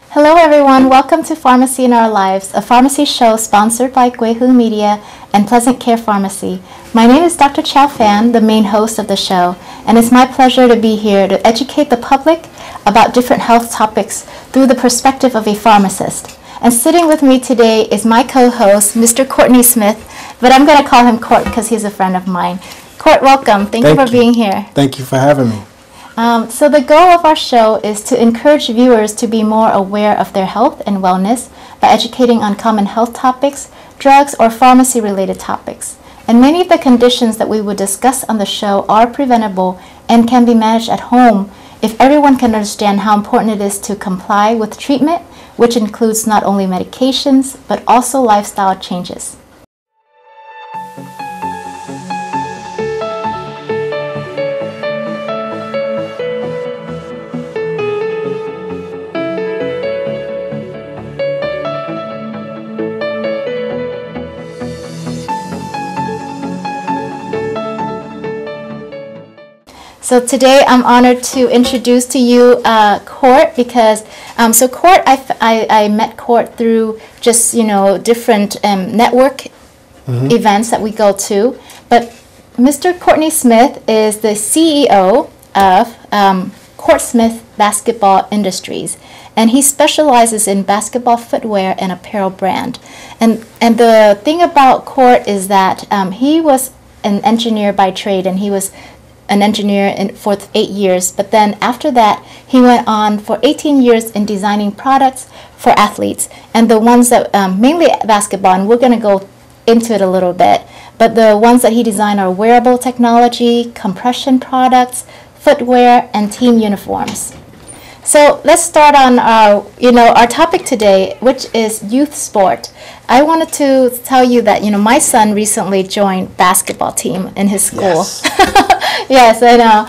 Hello everyone, welcome to Pharmacy in Our Lives, a pharmacy show sponsored by Guihu Media and Pleasant Care Pharmacy. My name is Dr. ChauPhan, the main host of the show, and it's my pleasure to be here to educate the public about different health topics through the perspective of a pharmacist. And sitting with me today is my co-host, Mr. Courtney Smith, but I'm going to call him Court because he's a friend of mine. Court, welcome. Thank you for being here. Thank you for having me. So the goal of our show is to encourage viewers to be more aware of their health and wellness by educating on common health topics, drugs, or pharmacy-related topics. And many of the conditions that we would discuss on the show are preventable and can be managed at home if everyone can understand how important it is to comply with treatment, which includes not only medications, but also lifestyle changes. So today I'm honored to introduce to you Court because Court, I met Court through just different network events that we go to. But Mr. Courtney Smith is the CEO of Court Smith Basketball Industries, and he specializes in basketball footwear and apparel brand. And the thing about Court is that he was an engineer by trade, and he was an engineer for 8 years, but then after that he went on for 18 years in designing products for athletes, and the ones that mainly basketball, and we're going to go into it a little bit, but the ones that he designed are wearable technology, compression products, footwear, and team uniforms. So let's start on our topic today, which is youth sport. I wanted to tell you that my son recently joined basketball team in his school. Yes. Yes, I know.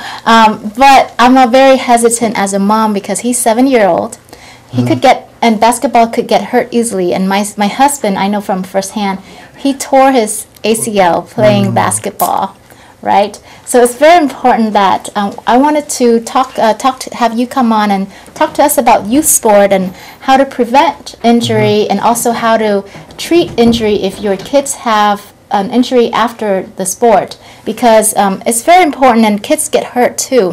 But I'm very hesitant as a mom because he's 7-year-old. He could get, and basketball could get hurt easily. And my husband, I know from firsthand, he tore his ACL playing basketball, right? So it's very important that I wanted to have you come on and talk to us about youth sport and how to prevent injury and also how to treat injury if your kids have an injury after the sport, because it's very important, and kids get hurt too,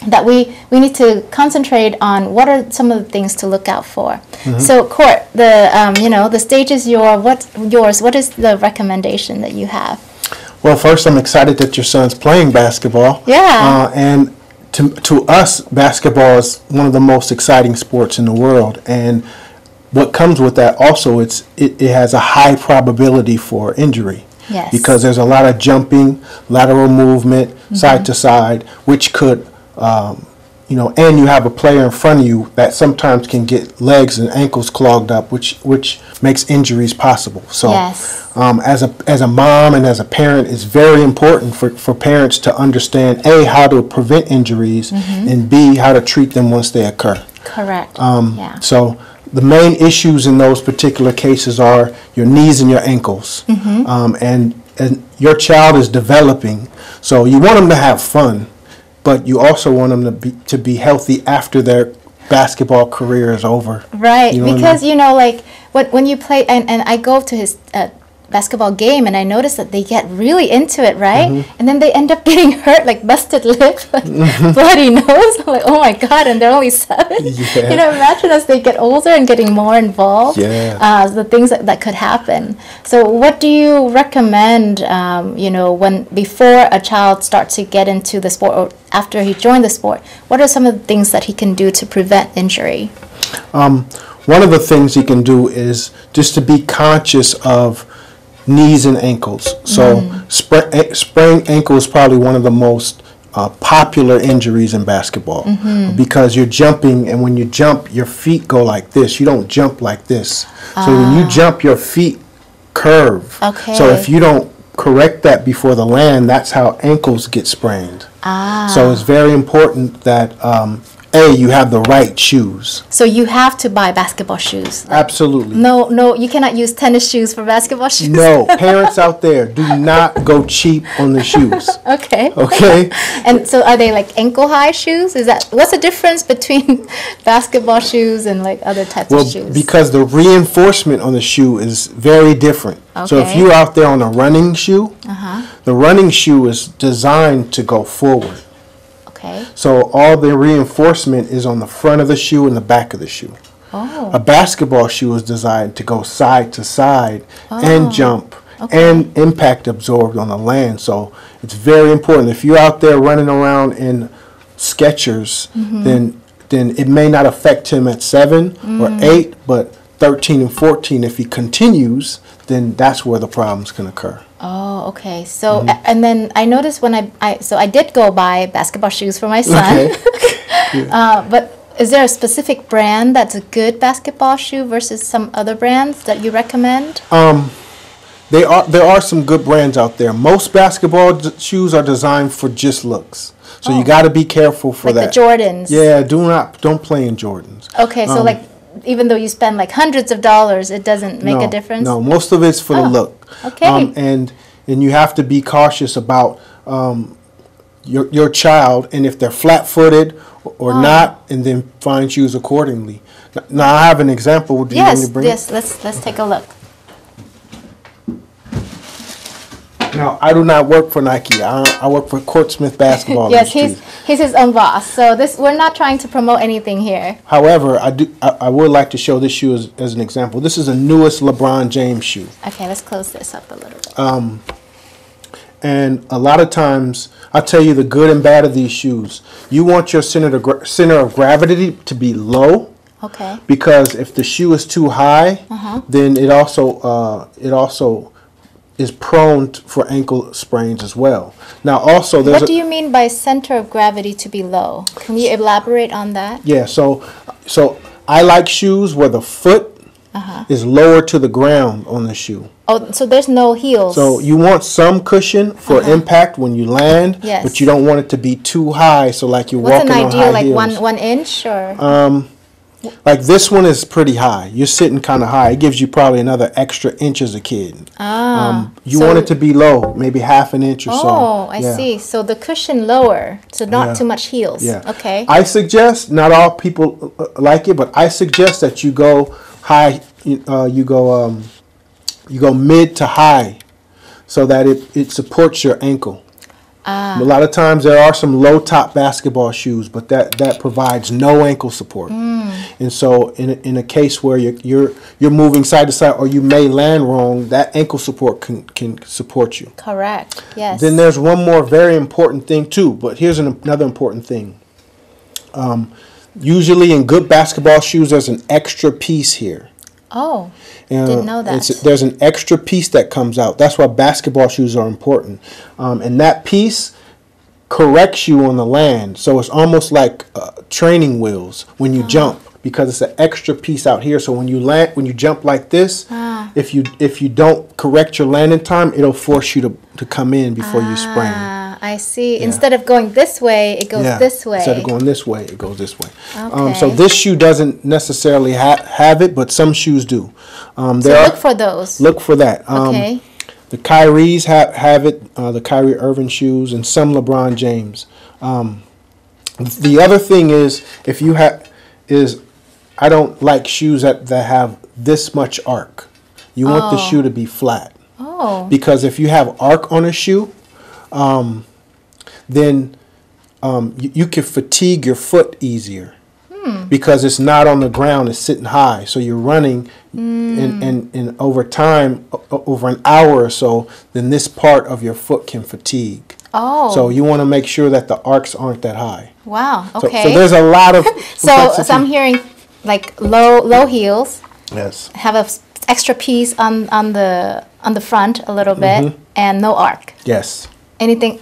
that we need to concentrate on what are some of the things to look out for. So Court, the stage is yours. What is the recommendation that you have? Well, first, I'm excited that your son's playing basketball. Yeah. And to us, basketball is one of the most exciting sports in the world. And what comes with that also, it has a high probability for injury. Yes. Because there's a lot of jumping, lateral movement, side to side, which could, and you have a player in front of you that sometimes can get legs and ankles clogged up, which makes injuries possible. So yes. As a mom and as a parent, it's very important for parents to understand, A, how to prevent injuries, and B, how to treat them once they occur. Correct. Yeah. So the main issues in those particular cases are your knees and your ankles. And your child is developing, so you want them to have fun, but you also want them to be healthy after their basketball career is over. Right, because like when you play, and I go to his basketball game, and I notice that they get really into it, right? And then they end up getting hurt, like busted lip, like bloody nose. I'm like, oh my God, and they're only 7. Yeah. Imagine as they get older and getting more involved, the things that could happen. So what do you recommend, before a child starts to get into the sport, or after he joined the sport, what are some of the things that he can do to prevent injury? One of the things he can do is just to be conscious of knees and ankles. So sprained ankle is probably one of the most popular injuries in basketball, because you're jumping, and when you jump, your feet go like this. You don't jump like this. So when you jump, your feet curve. Okay. So if you don't correct that before the land, that's how ankles get sprained. So it's very important that you have the right shoes. So you have to buy basketball shoes. Absolutely. No, you cannot use tennis shoes for basketball shoes. No, parents out there, do not go cheap on the shoes. Okay. Okay. And so are they like ankle high shoes? What's the difference between basketball shoes and like other types of shoes? Because the reinforcement on the shoe is very different. Okay. So if you're out there on a running shoe, the running shoe is designed to go forward. Okay. So all the reinforcement is on the front of the shoe and the back of the shoe. Oh. A basketball shoe is designed to go side to side and jump and impact absorbed on the land. So it's very important. If you're out there running around in Skechers, then it may not affect him at 7 or 8, but 13 and 14, if he continues, then that's where the problems can occur. Oh, okay. So, and then I noticed when I did go buy basketball shoes for my son. Okay. But is there a specific brand that's a good basketball shoe versus some other brands that you recommend? There are some good brands out there. Most basketball shoes are designed for just looks. So you got to be careful for that. Like the Jordans. Yeah, don't play in Jordans. Okay, so like even though you spend like hundreds of dollars, it doesn't make a difference? No, most of it's for the look. Okay. And you have to be cautious about your child, and if they're flat-footed or not, and then find shoes accordingly. Now I have an example. Do you want me to bring yes. Let's take a look. Now, I do not work for Nike. I work for Court Smith Basketball Yes, Industries. he's his own boss. So we're not trying to promote anything here. However, I would like to show this shoe as an example. This is the newest LeBron James shoe. Okay, let's close this up a little bit. And a lot of times, I'll tell you the good and bad of these shoes. You want your center of gravity to be low. Okay. Because if the shoe is too high, then it also is prone for ankle sprains as well. Now, also, what do you mean by center of gravity to be low? Can you elaborate on that? Yeah. So I like shoes where the foot is lower to the ground on the shoe. Oh, so there's no heels. So you want some cushion for impact when you land, yes, but you don't want it to be too high. So like you're What's walking an on ideal, high like heels. one inch or? Like this one is pretty high. You're sitting kind of high. It gives you probably another extra inch as a kid. You want it to be low, maybe half an inch or so. Oh, I see. So the cushion lower, so not too much heels. Yeah. Okay. I suggest, not all people like it, but I suggest that you go high. You go mid to high, so that it supports your ankle. A lot of times there are some low top basketball shoes, but that provides no ankle support. And so in a case where you're moving side to side or you may land wrong, that ankle support can support you. Correct. Yes. Then there's one more very important thing too, but here's another important thing. Usually in good basketball shoes there's an extra piece here. Oh, didn't know that. There's an extra piece that comes out. That's why basketball shoes are important. And that piece corrects you on the land. So it's almost like training wheels when you jump, because it's an extra piece out here. So when you jump like this, if you don't correct your landing time, it'll force you to come in before you sprain. I see. Yeah. Instead of going this way, it goes this way. Instead of going this way, it goes this way. Okay. So this shoe doesn't necessarily have it, but some shoes do. So look for those. Look for that. Okay. The Kyries have it, the Kyrie Irving shoes, and some LeBron James. The other thing is, I don't like shoes that have this much arc. You want the shoe to be flat. Oh. Because if you have arc on a shoe, then you can fatigue your foot easier. Because it's not on the ground, it's sitting high. So you're running, and over time, over an hour or so, then this part of your foot can fatigue. Oh. So you want to make sure that the arcs aren't that high. Wow, okay. So there's a lot of so I'm hearing like low heels. Yes. Have a extra piece on the front a little bit, and no arc. Yes. Anything?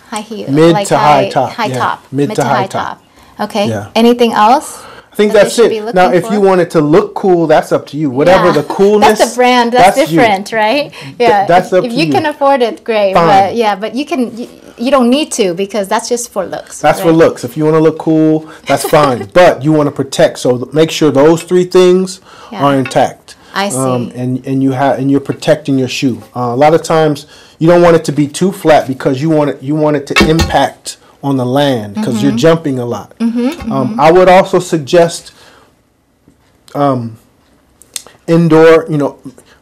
High heel. Mid like to high top. High Yeah. top. Mid to high top. Okay. Yeah. Anything else? I think that's it. Now, if you want it to look cool, that's up to you. Whatever the coolness. That's the brand. That's different, you. right? Yeah. That's up to if you. you can afford it, great. Fine. But yeah, but you can. you don't need to, because that's just for looks. That's for looks. If you want to look cool, that's fine. But you want to protect, so make sure those three things are intact. I see. And you're protecting your shoe. A lot of times you don't want it to be too flat because you want it to impact on the land because you're jumping a lot. I would also suggest indoor,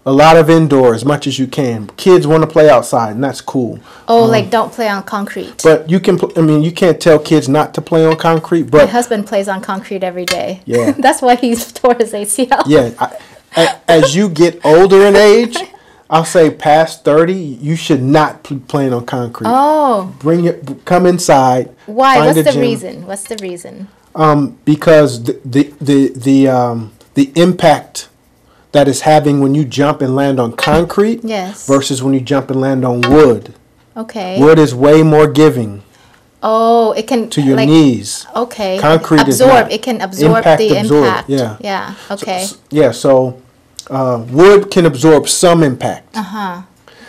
a lot of indoor as much as you can. Kids want to play outside, and that's cool. Oh, like don't play on concrete. But you can. You can't tell kids not to play on concrete. But my husband plays on concrete every day. Yeah, that's why he's tore his ACL. Yeah, as you get older in age, I'll say past 30, you should not be playing on concrete. Oh, come inside. Why? What's the reason? What's the reason? Because the impact that it's having when you jump and land on concrete versus when you jump and land on wood. Okay. Wood is way more giving. Oh, it can to your knees. Okay. Concrete absorb. It can absorb the impact. Yeah. Yeah. Okay. So wood can absorb some impact.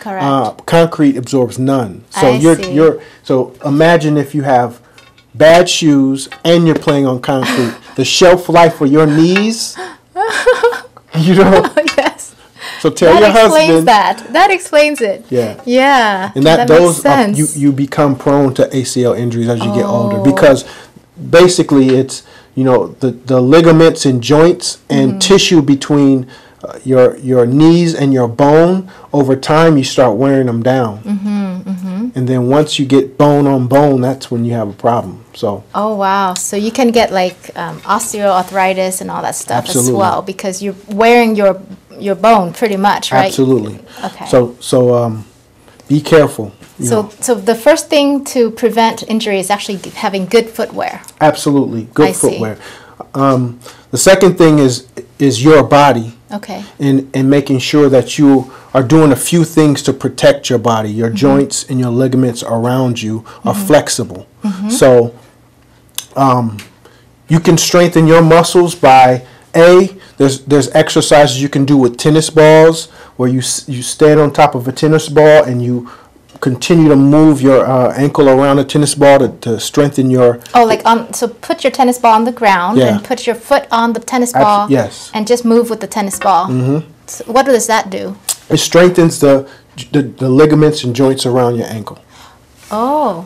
Correct. Concrete absorbs none. So so imagine if you have bad shoes and you're playing on concrete. The shelf life for your knees. Yes. So tell your husband. That explains it. Yeah. Yeah. And that makes sense. You become prone to ACL injuries as you get older, because basically it's the ligaments and joints and tissue between your knees and your bone. Over time, you start wearing them down. And then once you get bone on bone, that's when you have a problem. So. Oh wow! So you can get like osteoarthritis and all that stuff as well, because you're wearing your bone pretty much, right? Absolutely. Okay. So be careful. So the first thing to prevent injury is actually having good footwear. Absolutely, good footwear. The second thing is your body. Okay. And making sure that you are doing a few things to protect your body. Your joints and your ligaments around you are flexible. So you can strengthen your muscles by there's exercises you can do with tennis balls, where you stand on top of a tennis ball and you continue to move your ankle around a tennis ball to strengthen your... so put your tennis ball on the ground and put your foot on the tennis ball and just move with the tennis ball. So what does that do? It strengthens the ligaments and joints around your ankle. Oh.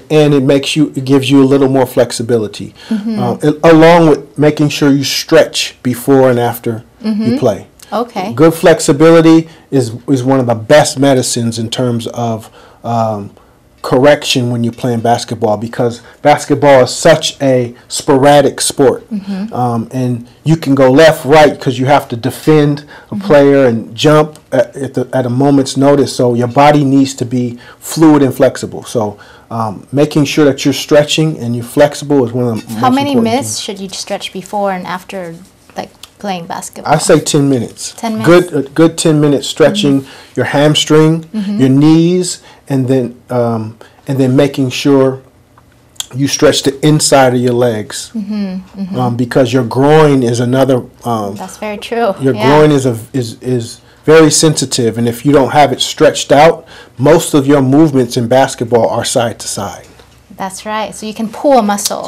And it gives you a little more flexibility, along with making sure you stretch before and after you play. Okay. Good flexibility is one of the best medicines in terms of correction when you're playing basketball, because basketball is such a sporadic sport. And you can go left, right, because you have to defend a player and jump at a moment's notice. So your body needs to be fluid and flexible. So making sure that you're stretching and you're flexible is one of the most important things. How many minutes should you stretch before and after playing basketball? I say 10 minutes. 10 minutes. Good 10 minutes stretching your hamstring, your knees, and then making sure you stretch the inside of your legs, because your groin is another. That's very true. Your groin is very sensitive, and if you don't have it stretched out, most of your movements in basketball are side to side. That's right. So you can pull a muscle.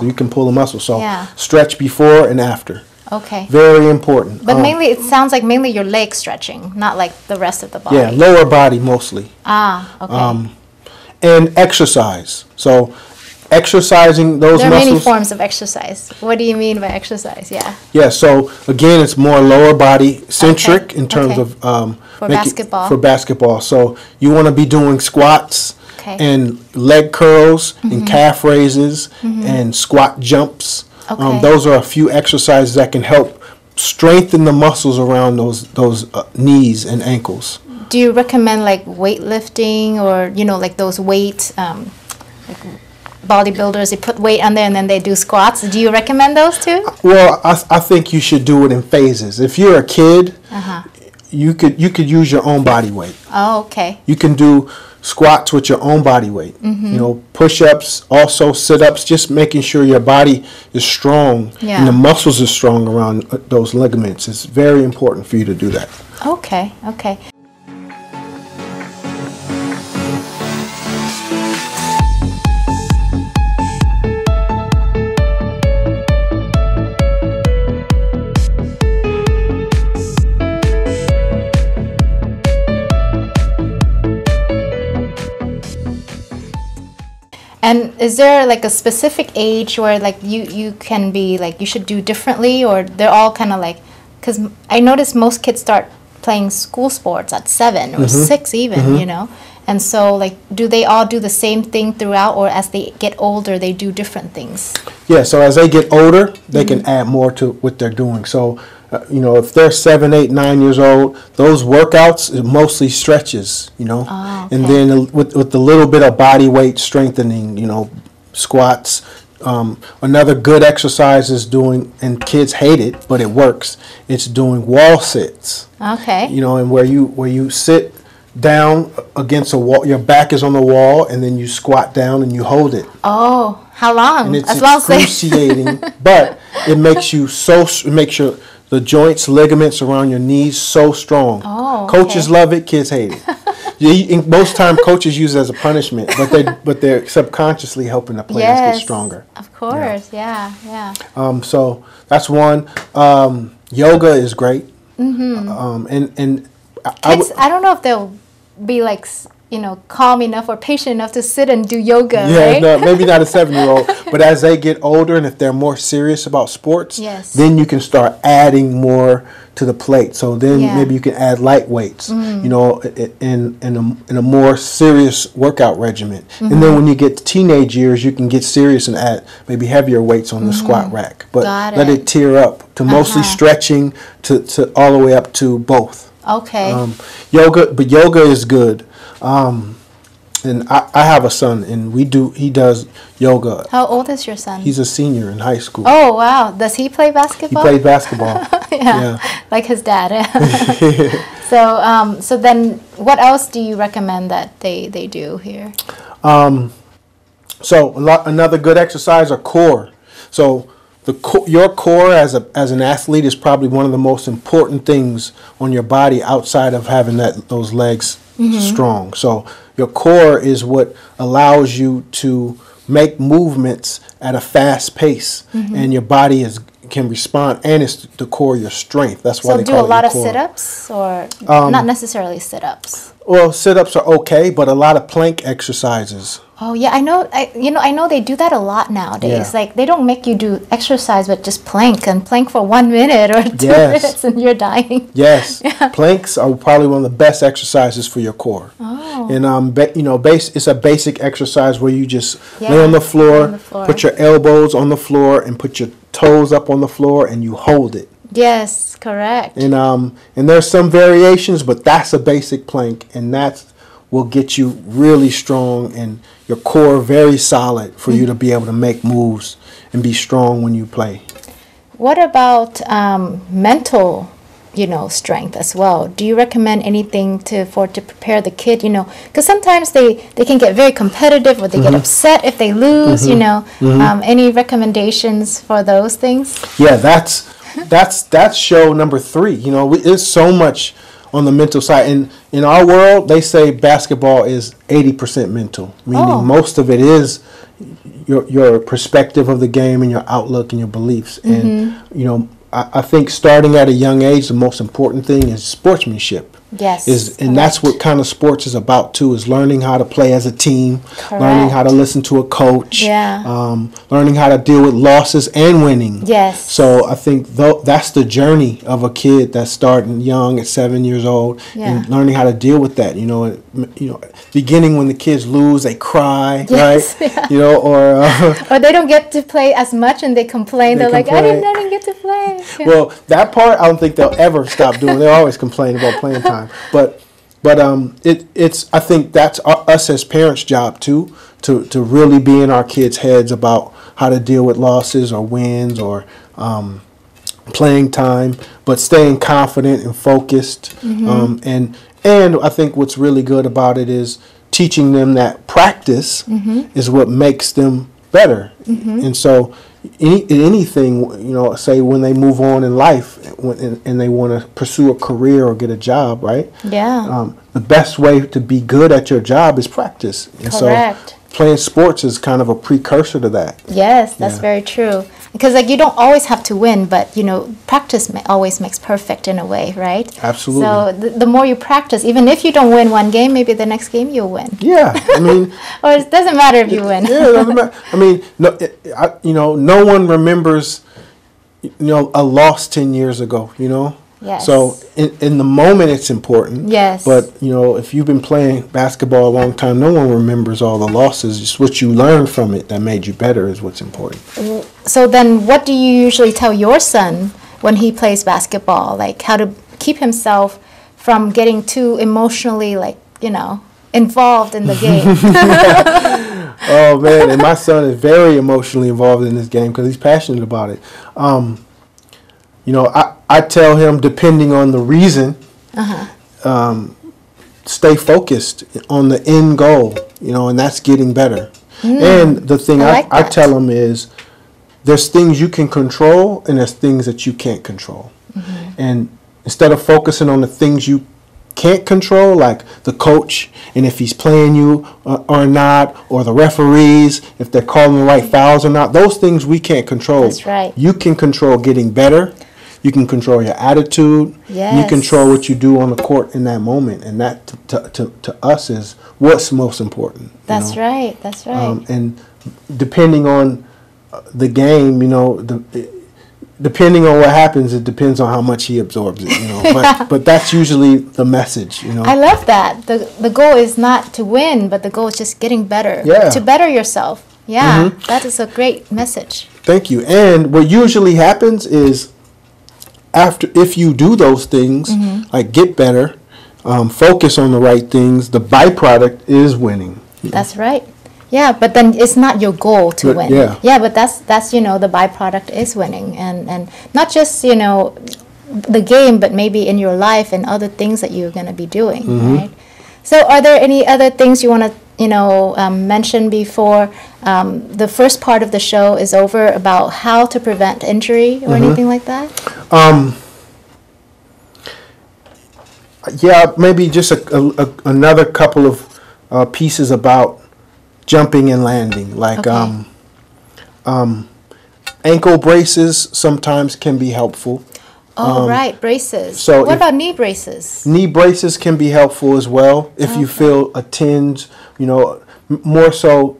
So stretch before and after. Okay. Very important. But mainly, it sounds like mainly your leg stretching, not like the rest of the body. Yeah, lower body mostly. Okay. And exercise. So exercising those muscles. There are many forms of exercise. What do you mean by exercise? Yeah. Yeah, so again, it's more lower body centric in terms of for basketball. For basketball. So you want to be doing squats and leg curls and calf raises and squat jumps. Those are a few exercises that can help strengthen the muscles around those knees and ankles. Do you recommend like weightlifting, or like those weight like bodybuilders, they put weight on there and then they do squats? Do you recommend those too? Well, I think you should do it in phases. If you're a kid, you could use your own body weight. Oh, okay. You can do squats with your own body weight. Push-ups, also sit-ups, just making sure your body is strong and the muscles are strong around those ligaments. It's very important for you to do that. Okay. And is there like a specific age where like you can be like you should do differently, or they're all kind of like, because I notice most kids start playing school sports at 7 or 6 even, you know, and so like do they all do the same thing throughout, or as they get older they do different things? Yeah, so as they get older, they can add more to what they're doing. So you know, if they're 7, 8, 9 years old, those workouts are mostly stretches, you know, okay. and then with the little bit of body weight strengthening, you know, squats. Another good exercise is doing, and kids hate it, but it works. It's doing wall sits. Okay. You know, and where you sit down against a wall, your back is on the wall, and then you squat down and you hold it. Oh, how long? And it's as well excruciating, but it makes you it makes the joints, ligaments around your knees so strong. Oh, coaches love it, kids hate it. Most time coaches use it as a punishment, but they're subconsciously helping the players get stronger. Of course, yeah. So that's one. Yoga is great. And kids, I don't know if they'll be like, you know, calm enough or patient enough to sit and do yoga, right? No, maybe not a 7-year-old, but as they get older and if they're more serious about sports, then you can start adding more to the plate. So then maybe you can add light weights, you know, in a more serious workout regimen. And then when you get to teenage years, you can get serious and add maybe heavier weights on the squat rack. But let it tier up to mostly stretching to all the way up to both. Okay. Yoga is good. And I have a son, and he does yoga. How old is your son? He's a senior in high school. Oh, wow. Does he play basketball? He plays basketball. yeah, like his dad. So then what else do you recommend that they do here? Another good exercise are core. So your core as an athlete is probably one of the most important things on your body outside of having those legs strong. So your core is what allows you to make movements at a fast pace, and your body can respond, and it's the core of your strength. That's why they call it your core. So do a lot of sit-ups, or not necessarily sit-ups? Well, sit-ups are okay, but a lot of plank exercises. Oh yeah, I know they do that a lot nowadays. Like they don't make you do exercise, but just plank for 1 minute or 2 minutes, and you're dying. Yes, planks are probably one of the best exercises for your core. Oh. And it's a basic exercise where you just lay on the floor, put your elbows on the floor, and put your toes up on the floor, and you hold it. Yes, correct. And there's some variations, but that's a basic plank, and that will get you really strong and your core very solid for you to be able to make moves and be strong when you play. What about mental, strength as well? Do you recommend anything to prepare the kid? Because sometimes they can get very competitive, or they get upset if they lose. Any recommendations for those things? Yeah, that's show number 3. There's so much on the mental side. And in our world, they say basketball is 80% mental, meaning most of it is your perspective of the game and your outlook and your beliefs. And, I think starting at a young age, the most important thing is sportsmanship. Yes. And that's what kind of sports is about too, is learning how to play as a team, learning how to listen to a coach, learning how to deal with losses and winning. Yes. So I think that's the journey of a kid that's starting young at 7 years old and learning how to deal with that. Beginning when the kids lose, they cry, right? Yeah. Or they don't get to play as much and they complain. They're like, I didn't get to play. Yeah. Well, that part I don't think they'll ever stop doing. They'll always complain about playing time. But it's I think that's us as parents' job too, to really be in our kids' heads about how to deal with losses or wins or playing time, but staying confident and focused. And I think what's really good about it is teaching them that practice is what makes them better. And so anything, say when they move on in life and they want to pursue a career or get a job, right? Yeah. The best way to be good at your job is practice. And correct. So playing sports is kind of a precursor to that. Yes, that's very true. Because like you don't always have to win, but you know, practice always makes perfect in a way, right? Absolutely. So the more you practice, even if you don't win one game, maybe the next game you'll win. Yeah, I mean, or it doesn't matter if you win. Yeah, it doesn't matter. I mean, no, you know, no one remembers, you know, a loss 10 years ago. You know. Yes. So in the moment it's important. Yes. But you know, if you've been playing basketball a long time, no one remembers all the losses. Just what you learned from it that made you better is what's important. So then what do you usually tell your son when he plays basketball? Like how to keep himself from getting too emotionally, like, you know, involved in the game? Oh man, and my son is very emotionally involved in this game because he's passionate about it. You know, I tell him, depending on the reason, stay focused on the end goal, you know, and that's getting better. And the thing I tell him is there's things you can control and there's things that you can't control. And instead of focusing on the things you can't control, like the coach and if he's playing you or not, or the referees, if they're calling the right fouls or not, those things we can't control. That's right. You can control getting better. You can control your attitude. Yes. You control what you do on the court in that moment. And that, to us, is what's most important. That's right. That's right. And depending on the game, you know, depending on what happens, it depends on how much he absorbs it, you know. But that's usually the message, you know. I love that. The goal is not to win, but the goal is just getting better. Yeah. To better yourself. Yeah. That is a great message. Thank you. And what usually happens is, if you do those things, like get better, focus on the right things, the byproduct is winning. That's right. Yeah, but then it's not your goal to win. Yeah, but that's you know, the byproduct is winning, and not just, you know, the game, but maybe in your life and other things that you're going to be doing, right? So are there any other things you want to, you know, mention before the first part of the show is over about how to prevent injury or anything like that? Yeah, maybe just another couple of pieces about jumping and landing. Like ankle braces sometimes can be helpful. Oh, right, braces. So what about knee braces? Knee braces can be helpful as well if you feel a tinge, you know, more so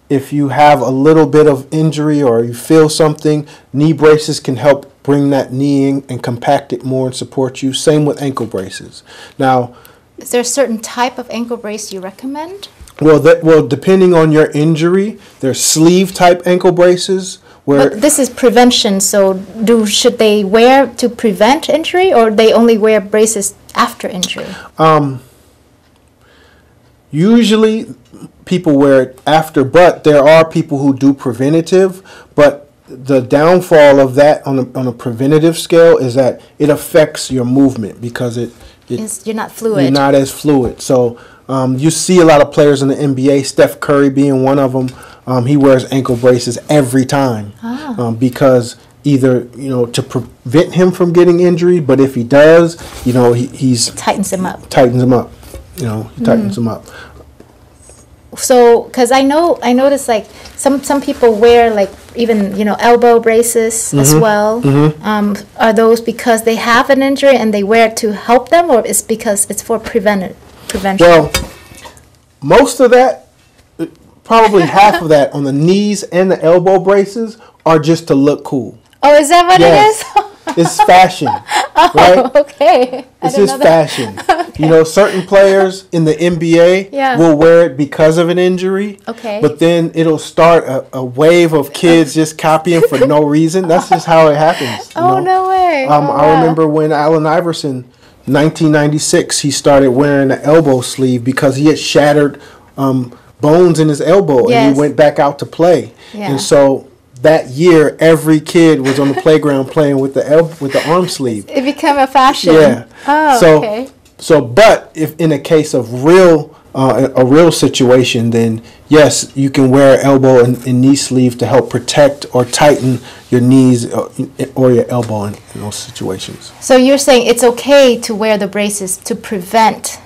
if you have a little bit of injury or you feel something, knee braces can help bring that knee in and compact it more and support you. Same with ankle braces. Now, is there a certain type of ankle brace you recommend? Well, depending on your injury, there's sleeve type ankle braces. But this is prevention, so should they wear to prevent injury, or they only wear braces after injury? Usually people wear it after, but there are people who do preventative. But the downfall of that on a preventative scale is that it affects your movement because you're not fluid. You're not as fluid. So you see a lot of players in the NBA, Steph Curry being one of them. He wears ankle braces every time because either, you know, to prevent him from getting injury, but if he does, you know, he's tightens him up. You know, he tightens him up. So, because I noticed like some people wear like even, you know, elbow braces as well. Are those because they have an injury and they wear it to help them, or is because it's for prevention? Well, most of that, probably half of that on the knees and the elbow braces are just to look cool. Oh, is that what it is? It's fashion, right? Okay. It's just fashion. Okay. You know, certain players in the NBA will wear it because of an injury. Okay. But then it'll start a wave of kids just copying for no reason. That's just how it happens. Oh, no way. I remember when Allen Iverson, 1996, he started wearing the elbow sleeve because he had shattered bones in his elbow, and he went back out to play. And so that year, every kid was on the playground playing with the arm sleeve. It became a fashion. Yeah. Oh, okay. So, but if in a case of a real situation, then yes, you can wear elbow and knee sleeve to help protect or tighten your knees or your elbow in those situations. So you're saying it's okay to wear the braces to prevent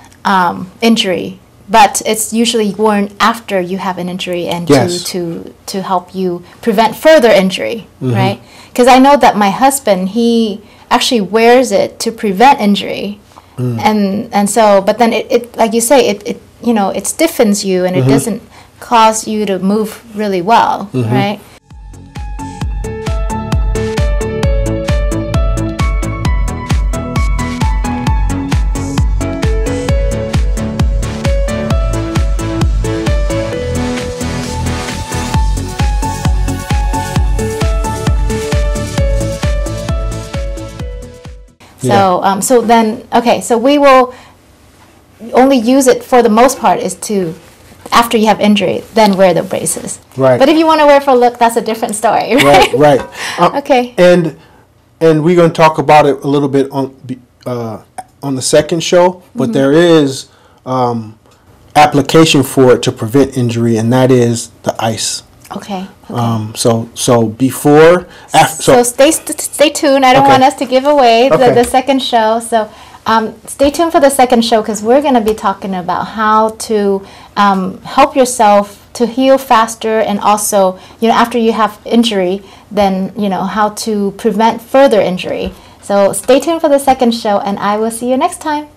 injury, but it's usually worn after you have an injury and Yes. to help you prevent further injury, right? Because I know that my husband, he actually wears it to prevent injury, and so, but then it like you say, it you know, it stiffens you and it doesn't cause you to move really well, right? So, so then, okay, so we will only use it for the most part is to, after you have injury, then wear the braces. Right. But if you want to wear it for a look, that's a different story, right? Right. Okay. And we're going to talk about it a little bit on the second show, but there is application for it to prevent injury, and that is the ice. Okay. So before, after, So stay tuned. I don't Okay. want us to give away Okay. the second show. So stay tuned for the second show because we're going to be talking about how to help yourself to heal faster, and also, you know, after you have injury, then, you know, how to prevent further injury. So stay tuned for the second show, and I will see you next time.